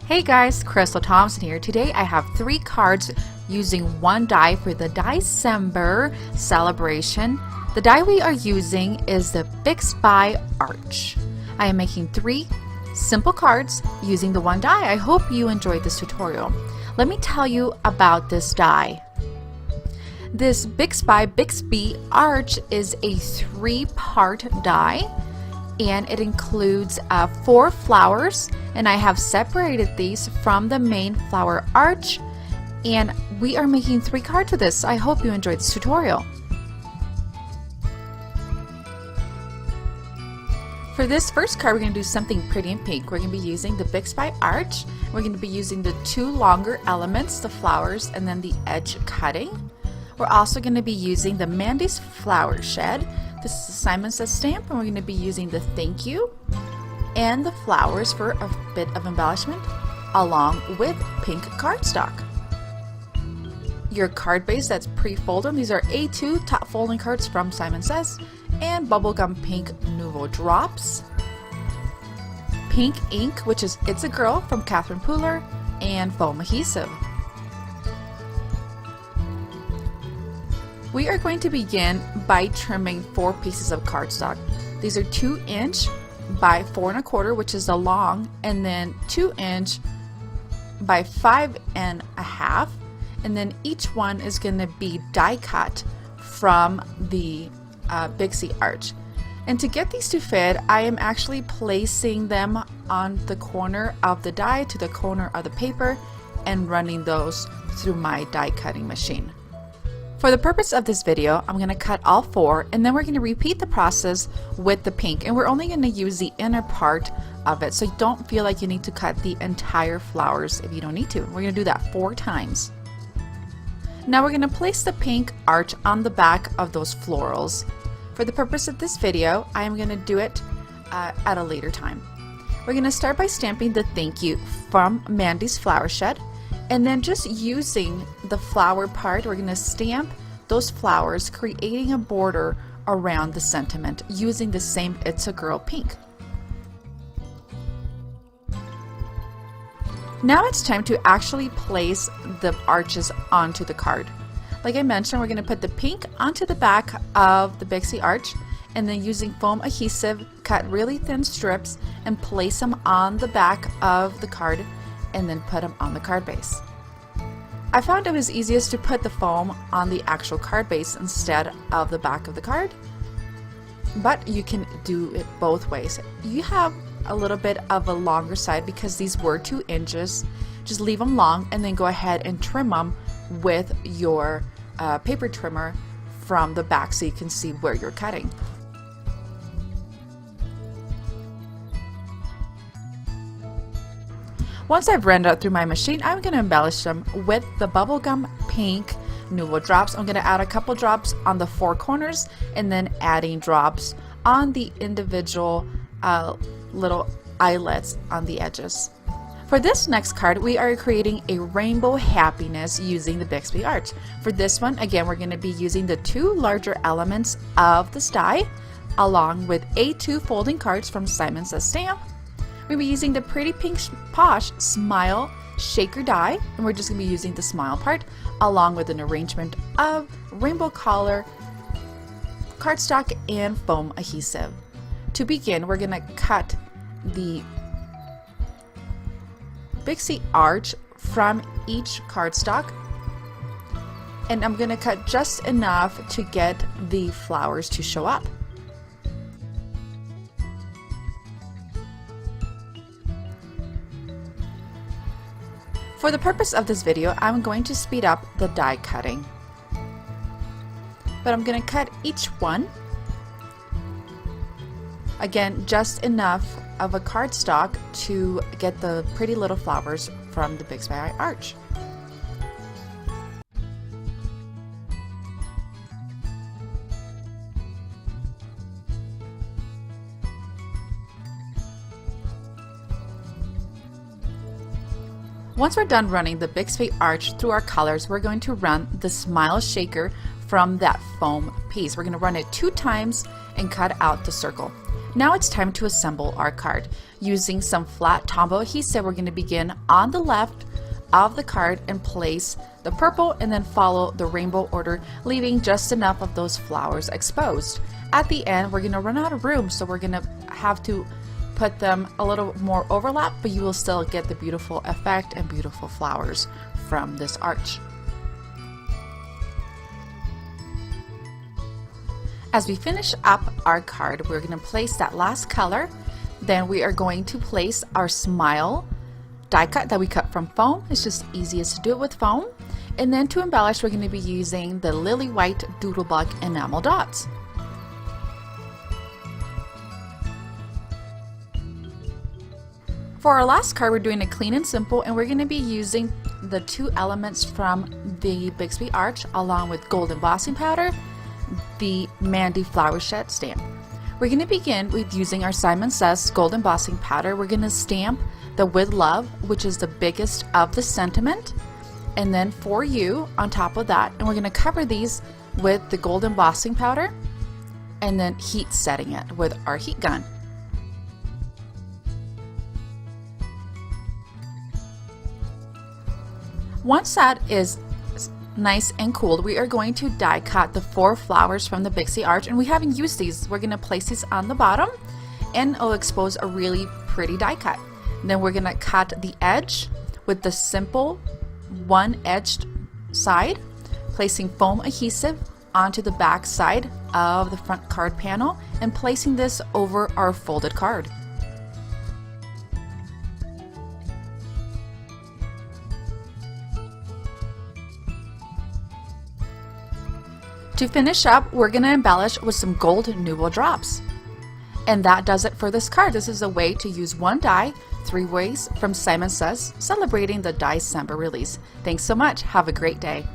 Hey guys, Crystal Thompson here. Today I have 3 cards using one die for the Diecember celebration. The die we are using is the Bixby Arch. I am making 3 simple cards using the one die. I hope you enjoyed this tutorial. Let me tell you about this die. This Bixby Arch is a 3-part die, and it includes 4 flowers, and I have separated these from the main flower arch, and we are making 3 cards with this. I hope you enjoyed this tutorial. For this first card, we're going to do something pretty in pink. We're going to be using the Bixby Arch. We're going to be using the 2 longer elements, the flowers and then the edge cutting. We're also going to be using the Mandy's Flower Shed. This is a Simon Says stamp, and we're going to be using the thank you and the flowers for a bit of embellishment, along with pink cardstock. Your card base that's pre-folded, these are A2 top folding cards from Simon Says, and bubblegum pink Nouveau drops, pink ink, which is It's a Girl from Catherine Pooler, and foam adhesive. We are going to begin by trimming 4 pieces of cardstock. These are 2" by 4 1/4, which is the long, and then 2" by 5 1/2, and then each one is going to be die cut from the Bixby Arch. And to get these to fit, I am actually placing them on the corner of the die to the corner of the paper and running those through my die cutting machine. For the purpose of this video, I'm going to cut all 4, and then we're going to repeat the process with the pink, and we're only going to use the inner part of it, so you don't feel like you need to cut the entire flowers if you don't need to. We're going to do that 4 times. Now we're going to place the pink arch on the back of those florals. For the purpose of this video, I am going to do it at a later time. We're going to start by stamping the thank you from Mandy's Flower Shed. And then just using the flower part, we're going to stamp those flowers, creating a border around the sentiment using the same It's a Girl pink. Now it's time to actually place the arches onto the card. Like I mentioned, we're going to put the pink onto the back of the Bixby Arch, and then using foam adhesive, cut really thin strips and place them on the back of the card, and then put them on the card base. I found it was easiest to put the foam on the actual card base instead of the back of the card, but you can do it both ways. You have a little bit of a longer side because these were 2 inches. Just leave them long and then go ahead and trim them with your paper trimmer from the back so you can see where you're cutting. Once I've ran it through my machine, I'm going to embellish them with the bubblegum pink Nouveau drops. I'm going to add a couple drops on the 4 corners, and then adding drops on the individual little eyelets on the edges. For this next card, we are creating a rainbow happiness using the Bixby Arch. For this one, again, we're going to be using the 2 larger elements of this die, along with A2 folding cards from Simon Says stamp. We'll be using the Pretty Pink Posh Smile Shaker die, and we're just going to be using the smile part along with an arrangement of rainbow color cardstock and foam adhesive. To begin, we're going to cut the Bixby Arch from each cardstock, and I'm going to cut just enough to get the flowers to show up. For the purpose of this video, I'm going to speed up the die cutting. But I'm going to cut each one. Again, just enough of a cardstock to get the pretty little flowers from the Bixby Arch. Once we're done running the Bixby Arch through our colors, we're going to run the Smile Shaker from that foam piece. We're going to run it 2 times and cut out the circle. Now it's time to assemble our card. Using some flat Tombow adhesive, we're going to begin on the left of the card and place the purple and then follow the rainbow order, leaving just enough of those flowers exposed. At the end, we're going to run out of room, so we're going to have to put them a little more overlap, but you will still get the beautiful effect and beautiful flowers from this arch. As we finish up our card, we're going to place that last color. Then we are going to place our smile die cut that we cut from foam. It's just easiest to do it with foam. And then to embellish, we're going to be using the Lily White Doodlebug enamel dots. For our last card, we're doing it clean and simple, and we're going to be using the two elements from the Bixby Arch along with gold embossing powder, the Mandy Flower Shed stamp. We're going to begin with using our Simon Says gold embossing powder. We're going to stamp the With Love, which is the biggest of the sentiment, and then For You on top of that, and we're going to cover these with the gold embossing powder and then heat setting it with our heat gun. Once that is nice and cooled, we are going to die cut the 4 flowers from the Bixby Arch, and we haven't used these. We're going to place these on the bottom and it'll expose a really pretty die cut. Then we're going to cut the edge with the simple one-edged side, placing foam adhesive onto the back side of the front card panel and placing this over our folded card. To finish up, we're going to embellish with some gold newel drops. And that does it for this card. This is a way to use one die 3 ways from Simon Says, celebrating the Diecember release. Thanks so much. Have a great day.